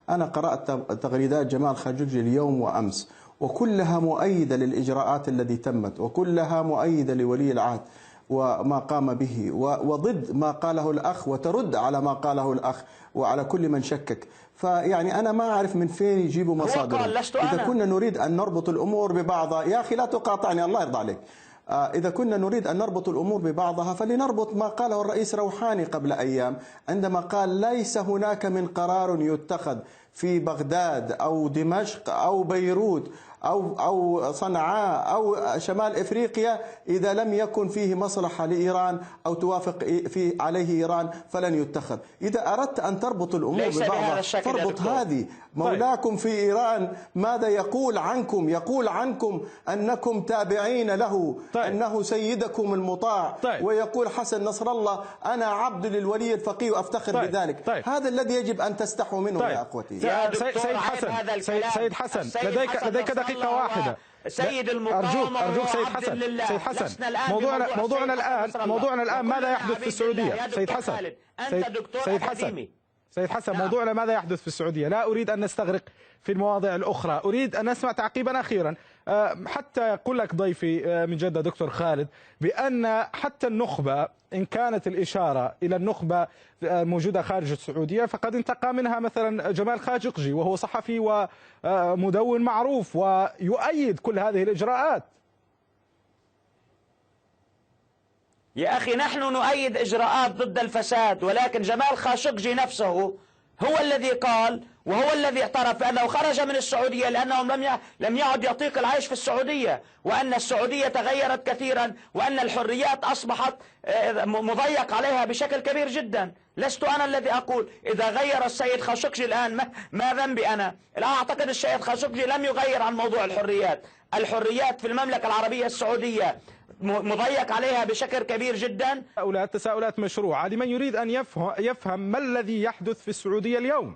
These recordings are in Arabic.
أنا قرأت تغريدات جمال خاشقجي اليوم وأمس، وكلها مؤيدة للإجراءات التي تمت، وكلها مؤيدة لولي العهد وما قام به، وضد ما قاله الأخ، وترد على ما قاله الأخ وعلى كل من شكك. فيعني أنا ما أعرف من فين يجيبوا مصادر. إذا كنا نريد أن نربط الأمور ببعضها، يا أخي لا تقاطعني الله يرضى عليك. إذا كنا نريد أن نربط الأمور ببعضها فلنربط ما قاله الرئيس روحاني قبل أيام، عندما قال ليس هناك من قرار يتخذ في بغداد أو دمشق أو بيروت أو صنعاء أو شمال إفريقيا إذا لم يكن فيه مصلحة لإيران أو توافق فيه عليه إيران فلن يتخذ. إذا أردت أن تربط الأمور ببعضها فاربط هذه. مولاكم في إيران ماذا يقول عنكم؟ يقول عنكم أنكم تابعين له، أنه سيدكم المطاع، ويقول حسن نصر الله أنا عبد للولي الفقيه وأفتخر بذلك. هذا الذي يجب أن تستحوا منه يا أخوتي. سيد حسن لديك دقيقة واحدة. سيد المقاومة أرجوك سيد حسن موضوعنا الآن ماذا يحدث في السعودية؟ سيد حسن موضوعنا ماذا يحدث في السعودية؟ لا أريد أن نستغرق في المواضيع الأخرى، أريد أن نسمع تعقيبا أخيرا. حتى يقول لك ضيفي من جدة دكتور خالد بأن حتى النخبة إن كانت الإشارة إلى النخبة الموجودة خارج السعودية فقد انتقى منها مثلا جمال خاشقجي وهو صحفي ومدون معروف ويؤيد كل هذه الإجراءات. يا أخي نحن نؤيد إجراءات ضد الفساد، ولكن جمال خاشقجي نفسه هو الذي قال وهو الذي اعترف بأنه خرج من السعودية لأنهم لم يعد يطيق العيش في السعودية، وأن السعودية تغيرت كثيرا، وأن الحريات أصبحت مضيق عليها بشكل كبير جدا. لست أنا الذي أقول إذا غير السيد خاشقجي الآن ما ذنبي أنا؟ لا أعتقد السيد خاشقجي لم يغير عن موضوع الحريات. الحريات في المملكة العربية السعودية مضيق عليها بشكل كبير جدا. تساؤلات مشروعة لمن يريد أن يفهم ما الذي يحدث في السعودية اليوم.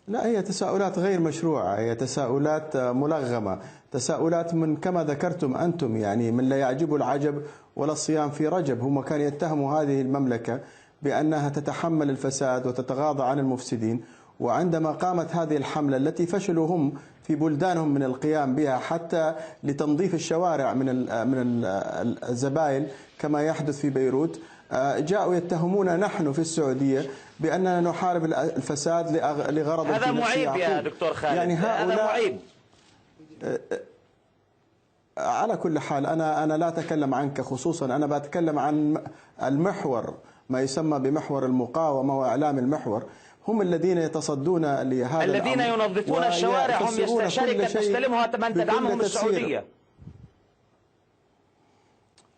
لا، هي تساؤلات غير مشروعة، هي تساؤلات ملغمة، تساؤلات من كما ذكرتم أنتم يعني من لا يعجب العجب ولا الصيام في رجب. هم كانوا يتهموا هذه المملكة بأنها تتحمل الفساد وتتغاضى عن المفسدين، وعندما قامت هذه الحملة التي فشلوا هم في بلدانهم من القيام بها حتى لتنظيف الشوارع من الزبائن كما يحدث في بيروت، جاءوا يتهمونا نحن في السعودية بأننا نحارب الفساد لغرض هذا معيب يا دكتور خالد، يعني هذا معيب. على كل حال أنا لا أتكلم عنك خصوصا، أنا بتكلم عن المحور، ما يسمى بمحور المقاومة وإعلام المحور، هم الذين يتصدون لهذا الذين ينظفون الشوارع، هم شركة تستلمها من تدعمهم السعودية.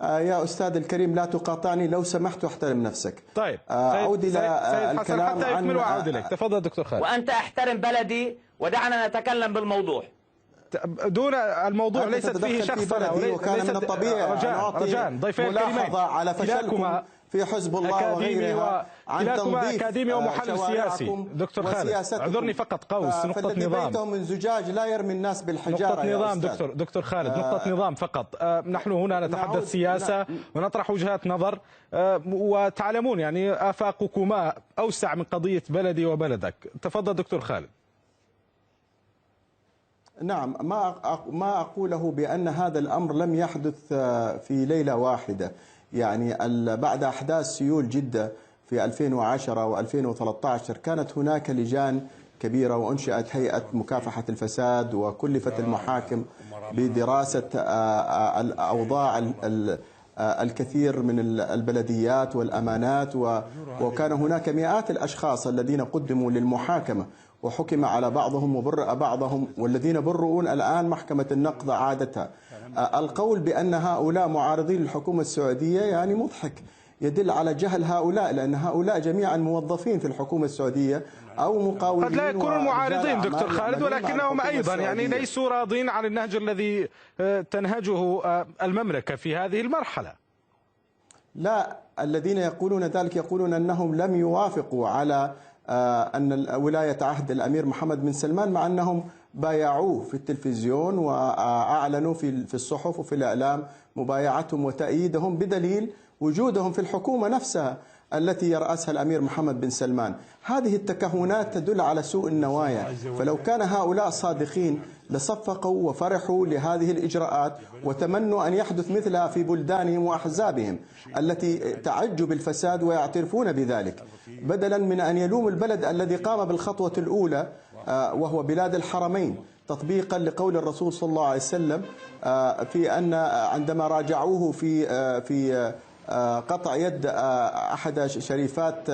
يا أستاذ الكريم لا تقاطعني لو سمحت واحترم نفسك. طيب أعود إلى الكلام حتى يكمل وأعود إليك. تفضل دكتور خالد. وأنت احترم بلدي ودعنا نتكلم بالموضوع. دون الموضوع ليست فيه شخصنا، وكان من الطبيعي رجاء ضيفي الكريمين على فشلكم في حزب الله وغيرها عن تنظيف أكاديمي ومحلل سياسي. دكتور خالد اعذرني فقط قوس نقطة نظام. بيتهم من زجاج لا يرمي الناس بالحجارة. نقطة نظام دكتور خالد، نقطة نظام فقط. نحن هنا نتحدث سياسة ونطرح وجهات نظر، وتعلمون يعني آفاقكما أوسع من قضية بلدي وبلدك. تفضل دكتور خالد. نعم، ما أقوله بأن هذا الأمر لم يحدث في ليلة واحدة. يعني بعد أحداث سيول جدة في 2010 و2013 كانت هناك لجان كبيرة وأنشئت هيئة مكافحة الفساد، وكلفت المحاكم بدراسة الأوضاع الكثير من البلديات والأمانات، وكان هناك مئات الأشخاص الذين قدموا للمحاكمة وحكم على بعضهم وبرأ بعضهم، والذين برؤون الآن محكمة النقض عادتها. القول بأن هؤلاء معارضين للحكومة السعودية يعني مضحك، يدل على جهل هؤلاء، لأن هؤلاء جميعا موظفين في الحكومة السعودية أو مقاولين. قد لا يكونوا معارضين دكتور خالد، ولكنهم أيضا يعني ليسوا راضين عن النهج الذي تنهجه المملكة في هذه المرحلة. لا، الذين يقولون ذلك يقولون أنهم لم يوافقوا على أن ولاية عهد الأمير محمد بن سلمان، مع أنهم بايعوه في التلفزيون وأعلنوا في الصحف وفي الإعلام مبايعتهم وتأييدهم بدليل وجودهم في الحكومة نفسها. التي يرأسها الأمير محمد بن سلمان. هذه التكهنات تدل على سوء النوايا، فلو كان هؤلاء صادقين لصفقوا وفرحوا لهذه الإجراءات وتمنوا أن يحدث مثلها في بلدانهم وأحزابهم التي تعج بالفساد ويعترفون بذلك، بدلا من أن يلوم البلد الذي قام بالخطوة الأولى وهو بلاد الحرمين، تطبيقا لقول الرسول صلى الله عليه وسلم في أن عندما راجعوه في قطع يد أحد شريفات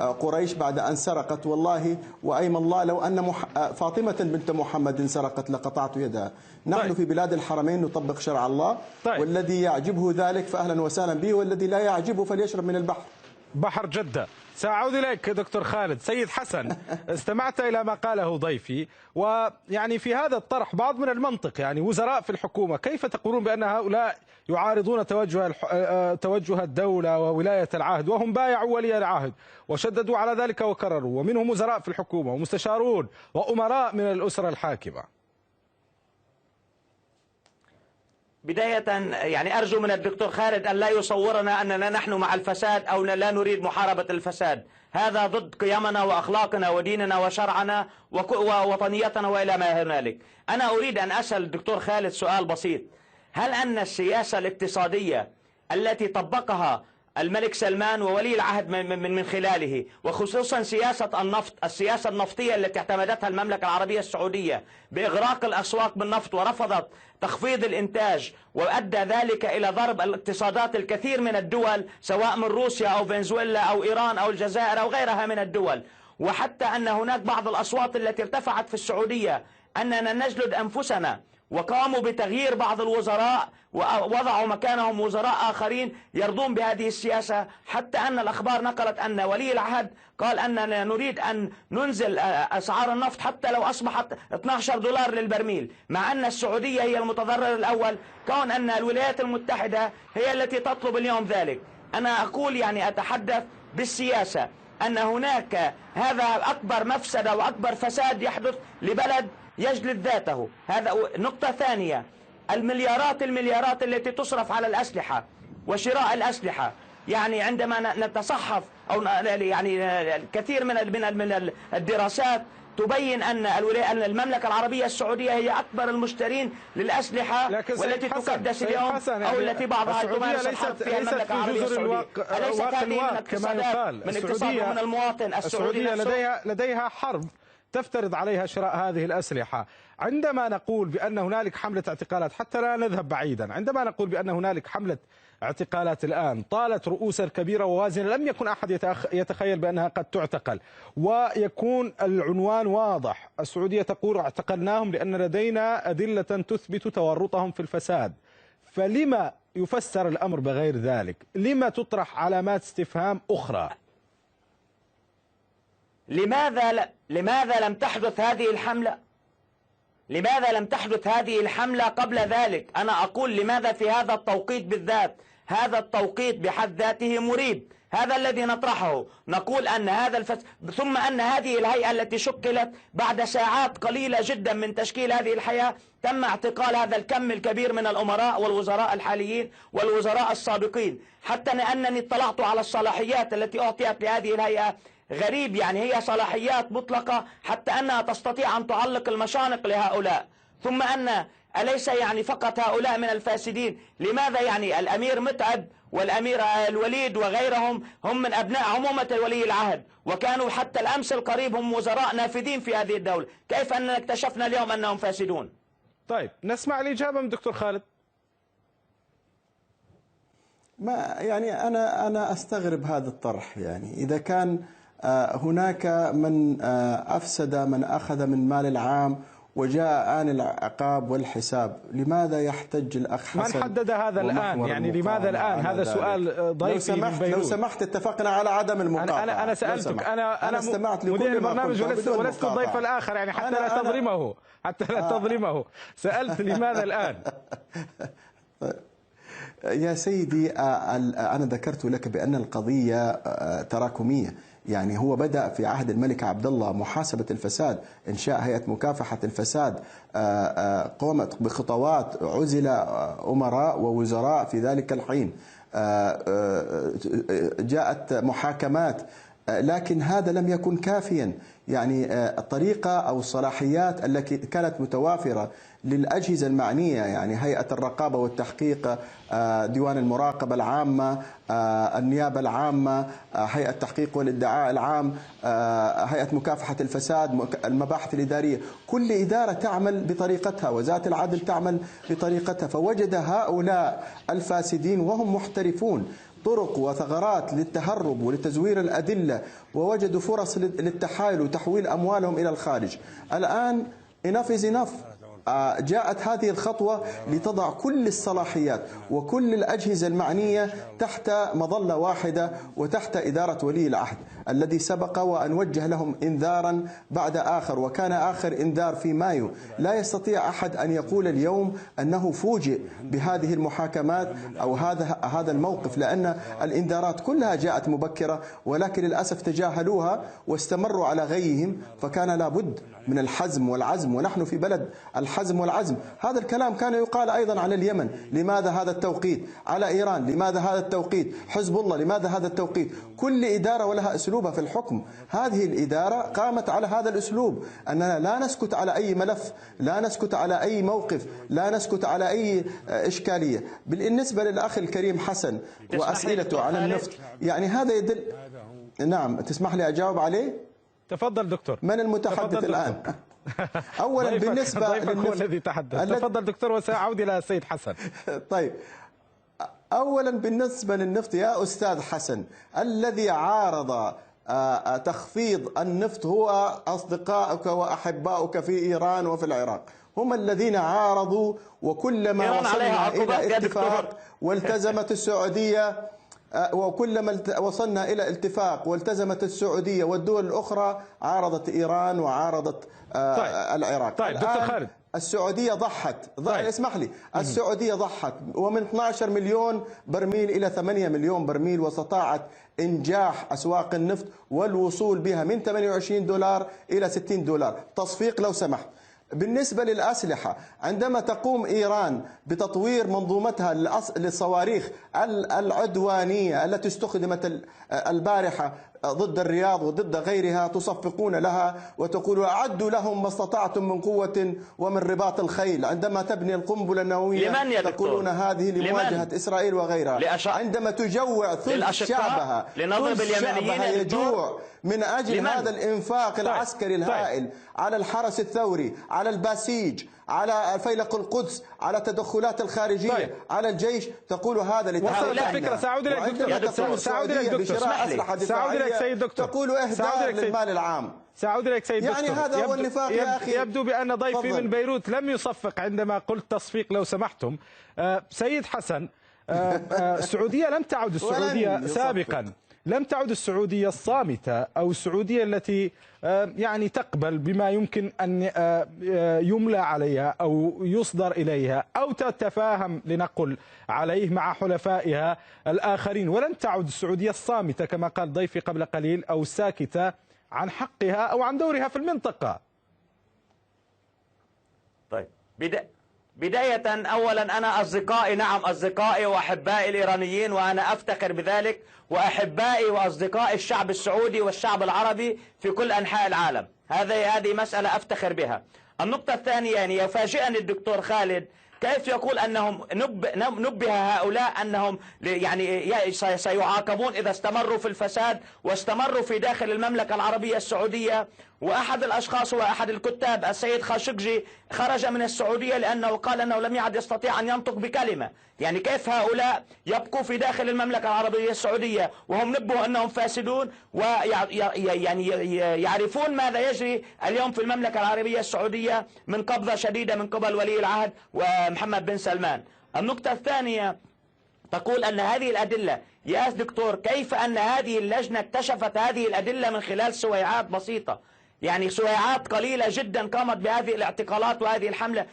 قريش بعد أن سرقت، والله وأيم الله لو أن فاطمة بنت محمد سرقت لقطعت يدها. نحن في بلاد الحرمين نطبق شرع الله، والذي يعجبه ذلك فأهلا وسهلا به، والذي لا يعجبه فليشرب من البحر. بحر جدة. سأعود إليك دكتور خالد. سيد حسن، استمعت إلى ما قاله ضيفي، ويعني في هذا الطرح بعض من المنطق، يعني وزراء في الحكومة كيف تقولون بأن هؤلاء يعارضون توجه الدولة وولاية العهد وهم بايعوا ولي العهد وشددوا على ذلك وكرروا، ومنهم وزراء في الحكومة ومستشارون وأمراء من الأسرة الحاكمة؟ بداية يعني أرجو من الدكتور خالد أن لا يصورنا أننا نحن مع الفساد أو لا نريد محاربة الفساد. هذا ضد قيمنا وأخلاقنا وديننا وشرعنا ووطنيتنا وإلى ما هنالك. أنا أريد أن أسأل الدكتور خالد سؤال بسيط: هل أن السياسة الاقتصادية التي طبقها الملك سلمان وولي العهد من خلاله، وخصوصا سياسة النفط، السياسة النفطية التي اعتمدتها المملكة العربية السعودية بإغراق الأسواق بالنفط ورفضت تخفيض الإنتاج، وأدى ذلك إلى ضرب الاقتصادات الكثير من الدول سواء من روسيا أو فنزويلا أو إيران أو الجزائر أو غيرها من الدول، وحتى أن هناك بعض الأصوات التي ارتفعت في السعودية أننا نجلد أنفسنا، وقاموا بتغيير بعض الوزراء ووضعوا مكانهم وزراء آخرين يرضون بهذه السياسة، حتى أن الأخبار نقلت أن ولي العهد قال أننا نريد أن ننزل أسعار النفط حتى لو أصبحت 12 دولار للبرميل، مع أن السعودية هي المتضرر الأول، كون أن الولايات المتحدة هي التي تطلب اليوم ذلك. أنا أقول يعني أتحدث بالسياسة أن هناك هذا أكبر مفسدة وأكبر فساد يحدث لبلد يجلد ذاته. هذا نقطة ثانية: المليارات التي تصرف على الأسلحة وشراء الأسلحة. يعني عندما نتصحف أو يعني الكثير من الدراسات تبين أن المملكة العربية السعودية هي أكبر المشترين للأسلحة والتي تقدس اليوم أو التي بعضها تمارس الحرب فيها المملكة العربية السعودية. أليست هذه من اقتصاد من المواطن السعودي؟ لديها حرب تفترض عليها شراء هذه الأسلحة. عندما نقول بأن هنالك حملة اعتقالات، حتى لا نذهب بعيدا، عندما نقول بأن هنالك حملة اعتقالات الآن طالت رؤوسا كبيرة ووازنة، لم يكن أحد يتخيل بأنها قد تعتقل، ويكون العنوان واضح: السعودية تقول اعتقلناهم لأن لدينا أدلة تثبت تورطهم في الفساد. فلما يفسر الأمر بغير ذلك؟ لما تطرح علامات استفهام أخرى؟ لماذا لم تحدث هذه الحملة؟ لماذا لم تحدث هذه الحملة قبل ذلك؟ أنا أقول لماذا في هذا التوقيت بالذات؟ هذا التوقيت بحد ذاته مريب. هذا الذي نطرحه، نقول أن هذا ثم أن هذه الهيئة التي شكلت بعد ساعات قليلة جدا من تشكيل هذه الهيئة تم اعتقال هذا الكم الكبير من الأمراء والوزراء الحاليين والوزراء السابقين، حتى أنني اطلعت على الصلاحيات التي أعطيت لهذه الهيئة. غريب، يعني هي صلاحيات مطلقة حتى أنها تستطيع أن تعلق المشانق لهؤلاء. ثم أليس يعني فقط هؤلاء من الفاسدين؟ لماذا يعني الأمير متعب والأمير الوليد وغيرهم هم من أبناء عمومة ولي العهد، وكانوا حتى الأمس القريب هم وزراء نافذين في هذه الدولة، كيف أننا اكتشفنا اليوم أنهم فاسدون؟ طيب نسمع الإجابة من دكتور خالد. ما يعني أنا أستغرب هذا الطرح. يعني إذا كان هناك من أفسد، من أخذ من مال العام وجاء آن العقاب والحساب، لماذا يحتج الأخ حسن؟ من حدد هذا الآن؟ يعني لماذا الآن؟ هذا سؤال ضيفي من بيروت. لو سمحت اتفقنا على عدم المقاطعة. أنا سألتك، أنا استمعت مدير لكل البرنامج ولست الضيف الآخر، يعني حتى لا تظلمه. سألت لماذا الآن؟ يا سيدي، أنا ذكرت لك بأن القضية تراكمية. يعني هو بدأ في عهد الملك عبد الله محاسبة الفساد، إنشاء هيئة مكافحة الفساد، قامت بخطوات، عزل أمراء ووزراء في ذلك الحين، جاءت محاكمات، لكن هذا لم يكن كافيا. يعني الطريقة أو الصلاحيات التي كانت متوافرة للأجهزة المعنية، يعني هيئة الرقابة والتحقيق، ديوان المراقبة العامة، النيابة العامة، هيئة التحقيق والادعاء العام، هيئة مكافحة الفساد، المباحث الإدارية، كل إدارة تعمل بطريقتها، وزارة العدل تعمل بطريقتها. فوجد هؤلاء الفاسدين وهم محترفون طرق وثغرات للتهرب ولتزوير الأدلة، ووجدوا فرص للتحايل وتحويل أموالهم إلى الخارج. الآن enough is enough. جاءت هذه الخطوة لتضع كل الصلاحيات وكل الأجهزة المعنية تحت مظلة واحدة وتحت إدارة ولي العهد الذي سبق وأن وجه لهم إنذارا بعد آخر، وكان آخر إنذار في مايو. لا يستطيع أحد أن يقول اليوم أنه فوجئ بهذه المحاكمات أو هذا الموقف، لأن الإنذارات كلها جاءت مبكرة، ولكن للأسف تجاهلوها واستمروا على غيهم. فكان لابد من الحزم والعزم، ونحن في بلد الحزم والعزم. هذا الكلام كان يقال أيضا على اليمن، لماذا هذا التوقيت؟ على إيران، لماذا هذا التوقيت؟ حزب الله، لماذا هذا التوقيت؟ كل إدارة ولها أسلوبها في الحكم. هذه الإدارة قامت على هذا الأسلوب، أننا لا نسكت على أي ملف، لا نسكت على أي موقف، لا نسكت على أي إشكالية. بالنسبة للأخ الكريم حسن وأسئلته على النفط، يعني هذا يدل. نعم، تسمح لي أجاوب عليه؟ تفضل دكتور. من المتحدث الآن؟ أولا بالنسبة هو الذي تحدث. تفضل دكتور، وسأعود إلى السيد حسن. طيب، أولا بالنسبة للنفط يا أستاذ حسن، الذي عارض تخفيض النفط هو أصدقائك وأحبائك في إيران وفي العراق، هم الذين عارضوا. وكلما وصلنا إلى اتفاق والتزمت السعودية، وكلما وصلنا إلى اتفاق والتزمت السعودية والدول الأخرى، عارضت إيران وعارضت العراق. طيب دكتور خالد، السعودية ضحت. اسمح لي، السعودية ضحت ومن 12 مليون برميل إلى 8 مليون برميل، واستطاعت إنجاح أسواق النفط والوصول بها من 28 دولار إلى 60 دولار. تصفيق لو سمحت. بالنسبة للأسلحة، عندما تقوم إيران بتطوير منظومتها للصواريخ العدوانية التي استخدمت البارحة ضد الرياض وضد غيرها، تصفقون لها وتقول أعدوا لهم ما استطعتم من قوة ومن رباط الخيل. عندما تبني القنبلة النووية تقولون هذه لمواجهة إسرائيل وغيرها. عندما تجوع ثلث شعبها، يجوع من أجل هذا الإنفاق العسكري الهائل على الحرس الثوري، على الباسيج، على فيلق القدس، على التدخلات الخارجية، على الجيش، تقول هذا لتحقيق. سأعود إليك دكتور. سأعود إليك سيد دكتور. تقول إهدار للمال العام. سأعود إليك سيد دكتور. يعني هذا هو النفاق يا أخي. يبدو بأن ضيفي من بيروت لم يصفق عندما قلت تصفيق لو سمحتم. سيد حسن، السعودية لم تعد السعودية سابقا، لم تعد السعودية الصامتة أو السعودية التي يعني تقبل بما يمكن أن يملى عليها أو يصدر إليها أو تتفاهم لنقل عليه مع حلفائها الآخرين. ولن تعد السعودية الصامتة كما قال ضيفي قبل قليل أو الساكتة عن حقها أو عن دورها في المنطقة. طيب، بداية أولا أنا أصدقائي، نعم أصدقائي وأحبائي الإيرانيين، وأنا أفتخر بذلك، وأحبائي وأصدقائي الشعب السعودي والشعب العربي في كل أنحاء العالم. هذه مسألة أفتخر بها. النقطة الثانية، يعني يفاجئني الدكتور خالد كيف يقول أنهم نبه هؤلاء أنهم يعني سيعاقبون إذا استمروا في الفساد واستمروا في داخل المملكة العربية السعودية. وأحد الأشخاص وأحد الكتاب السيد خاشقجي خرج من السعودية لأنه قال أنه لم يعد يستطيع أن ينطق بكلمة. يعني كيف هؤلاء يبقوا في داخل المملكة العربية السعودية وهم نبهوا أنهم فاسدون ويعني يعرفون ماذا يجري اليوم في المملكة العربية السعودية من قبضة شديدة من قبل ولي العهد ومحمد بن سلمان. النقطة الثانية، تقول أن هذه الأدلة، يا دكتور كيف أن هذه اللجنة اكتشفت هذه الأدلة من خلال سويعات بسيطة؟ يعني سويعات قليلة جدا قامت بهذه الاعتقالات وهذه الحملة.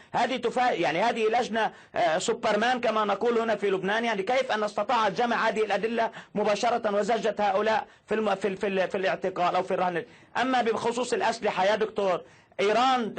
يعني هذه لجنة سوبرمان كما نقول هنا في لبنان. يعني كيف أن استطاعت جمع هذه الأدلة مباشرة وزجت هؤلاء في الاعتقال أو في الرهن؟ أما بخصوص الأسلحة يا دكتور، إيران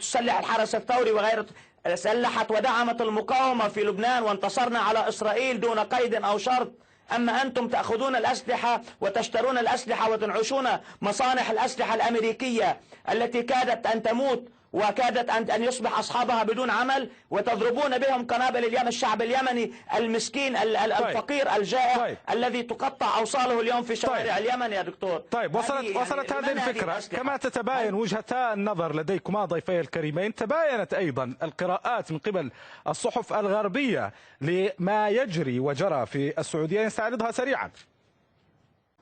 تسلح الحرس الثوري وغيره. سلحت ودعمت المقاومة في لبنان وانتصرنا على إسرائيل دون قيد أو شرط. أما أنتم تأخذون الأسلحة وتشترون الأسلحة وتنعشون مصانع الأسلحة الأمريكية التي كادت أن تموت وكادت أن يصبح أصحابها بدون عمل، وتضربون بهم قنابل الشعب اليمني المسكين الفقير الجائع الذي تقطع أوصاله اليوم في شوارع اليمن يا دكتور. طيب وصلت هذه الفكرة. كما تتباين وجهتا النظر لديكما ضيفي الكريمين، تباينت أيضا القراءات من قبل الصحف الغربية لما يجري وجرى في السعودية. نستعرضها سريعا.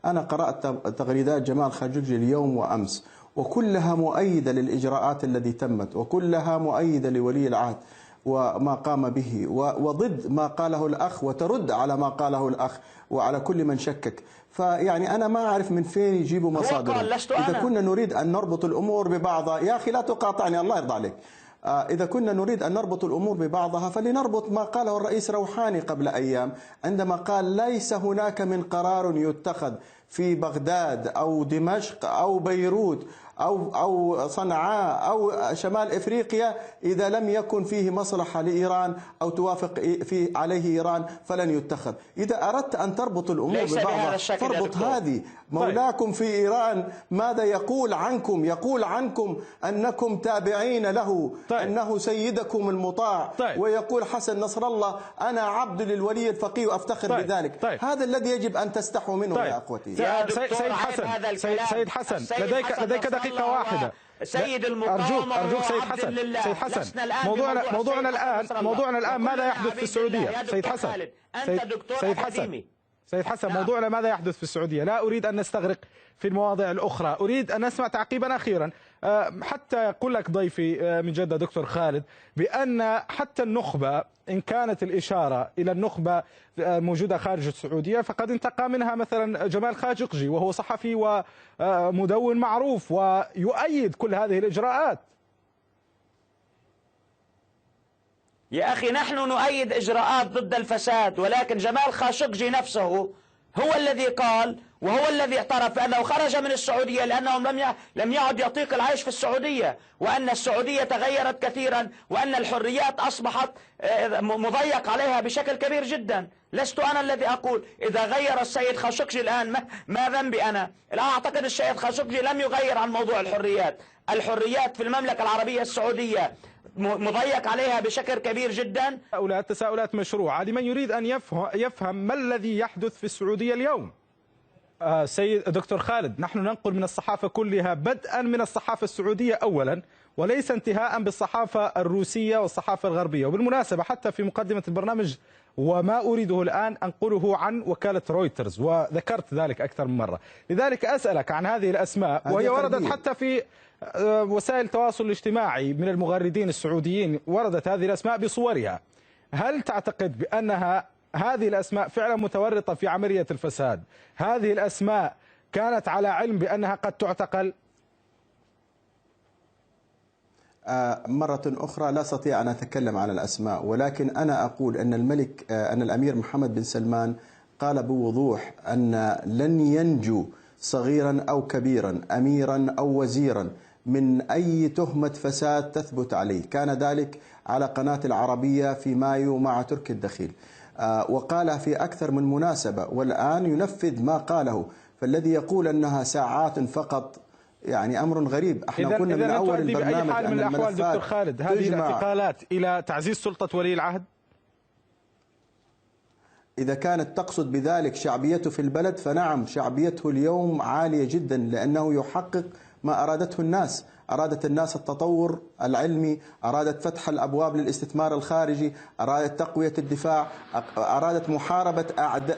أنا قرأت تغريدات جمال خاشقجي اليوم وأمس، وكلها مؤيدة للإجراءات التي تمت، وكلها مؤيدة لولي العهد وما قام به، وضد ما قاله الأخ، وترد على ما قاله الأخ وعلى كل من شكك. فيعني أنا ما أعرف من فين يجيبوا مصادر. إذا كنا نريد أن نربط الأمور ببعضها، يا أخي لا تقاطعني الله يرضى عليك. إذا كنا نريد أن نربط الأمور ببعضها فلنربط ما قاله الرئيس روحاني قبل أيام عندما قال ليس هناك من قرار يتخذ في بغداد أو دمشق أو بيروت أو صنعاء أو شمال إفريقيا إذا لم يكن فيه مصلحة لإيران أو توافق فيه عليه إيران فلن يتخذ. إذا أردت أن تربط الأمور ببعضها فاربط هذه. مولاكم في إيران ماذا يقول عنكم؟ يقول عنكم أنكم تابعين له، أنه سيدكم المطاع، ويقول حسن نصر الله أنا عبد للولي الفقيه وأفتخر بذلك. هذا الذي يجب أن تستحوا منه يا أخوتي. سيد حسن لديك دقيقة واحدة. سيد المقاومة أرجوك سيد حسن. سيد حسن موضوعنا الآن ماذا يحدث في السعودية؟ سيد حسن سيد حسن موضوعنا ماذا يحدث في السعودية؟ لا أريد أن نستغرق في المواضيع الأخرى، أريد أن نسمع تعقيبا أخيرا. حتى يقول لك ضيفي من جدة دكتور خالد بأن حتى النخبة إن كانت الإشارة إلى النخبة موجودة خارج السعودية فقد انتقى منها مثلا جمال خاشقجي وهو صحفي ومدون معروف ويؤيد كل هذه الإجراءات. يا أخي نحن نؤيد إجراءات ضد الفساد، ولكن جمال خاشقجي نفسه هو الذي قال وهو الذي اعترف بأنه خرج من السعودية لأنهم لم يعد يطيق العيش في السعودية، وأن السعودية تغيرت كثيرا، وأن الحريات أصبحت مضيق عليها بشكل كبير جدا. لست أنا الذي أقول. إذا غير السيد خاشقجي الآن ما ذنبي أنا؟ الآن أعتقد السيد خاشقجي لم يغير عن موضوع الحريات. الحريات في المملكة العربية السعودية مضيق عليها بشكل كبير جدا. تساؤلات مشروعة لمن يريد أن يفهم ما الذي يحدث في السعودية اليوم. سيد دكتور خالد، نحن ننقل من الصحافة كلها بدءا من الصحافة السعودية أولا، وليس انتهاء بالصحافة الروسية والصحافة الغربية. وبالمناسبة حتى في مقدمة البرنامج وما أريده الآن أنقله عن وكالة رويترز، وذكرت ذلك أكثر من مرة. لذلك أسألك عن هذه الأسماء، وهي وردت حتى في وسائل التواصل الاجتماعي من المغردين السعوديين، وردت هذه الأسماء بصورها. هل تعتقد بأنها هذه الأسماء فعلا متورطة في عملية الفساد؟ هذه الأسماء كانت على علم بأنها قد تعتقل؟ مرة أخرى لا أستطيع أن أتكلم عن الأسماء، ولكن أنا أقول أن الأمير محمد بن سلمان قال بوضوح أن لن ينجو صغيرا أو كبيرا، أميرا أو وزيرا، من أي تهمة فساد تثبت عليه. كان ذلك على قناة العربية في مايو مع تركي الدخيل، وقالها في أكثر من مناسبة، والآن ينفذ ما قاله. فالذي يقول أنها ساعات فقط يعني أمر غريب. احنا كنا من أول البرنامج أن من الأحوال دكتور خالد هذه الاعتقالات إلى تعزيز سلطة ولي العهد؟ إذا كانت تقصد بذلك شعبيته في البلد فنعم، شعبيته اليوم عالية جدا، لأنه يحقق ما أرادته الناس. أرادت الناس التطور العلمي، أرادت فتح الأبواب للاستثمار الخارجي، أرادت تقوية الدفاع، أرادت محاربة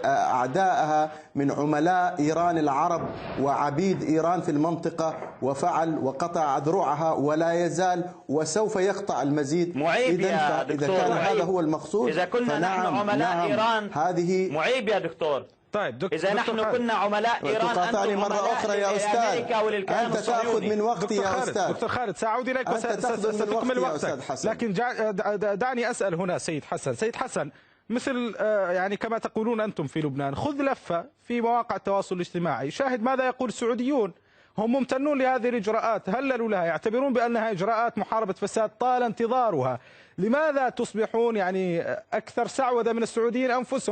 أعدائها من عملاء إيران العرب وعبيد إيران في المنطقة، وفعل وقطع أذرعها ولا يزال وسوف يقطع المزيد. معيب يا دكتور. إذا كان هذا هو المقصود إذا كنا نحن عملاء إيران هذه معيب يا دكتور. طيب إذا نحن كنا عملاء إيران تقاطعني مرة أخرى يا أستاذ، أنت تأخذ من وقتي يا أستاذ. دكتور خالد سأعود إليك وستكمل وقتك، لكن دعني أسأل هنا سيد حسن. سيد حسن، مثل يعني كما تقولون أنتم في لبنان، خذ لفة في مواقع التواصل الاجتماعي، شاهد ماذا يقول السعوديون. هم ممتنون لهذه الإجراءات، هللوا لها، يعتبرون بأنها إجراءات محاربة فساد طال انتظارها. لماذا تصبحون يعني أكثر سعودة من السعوديين أنفسهم؟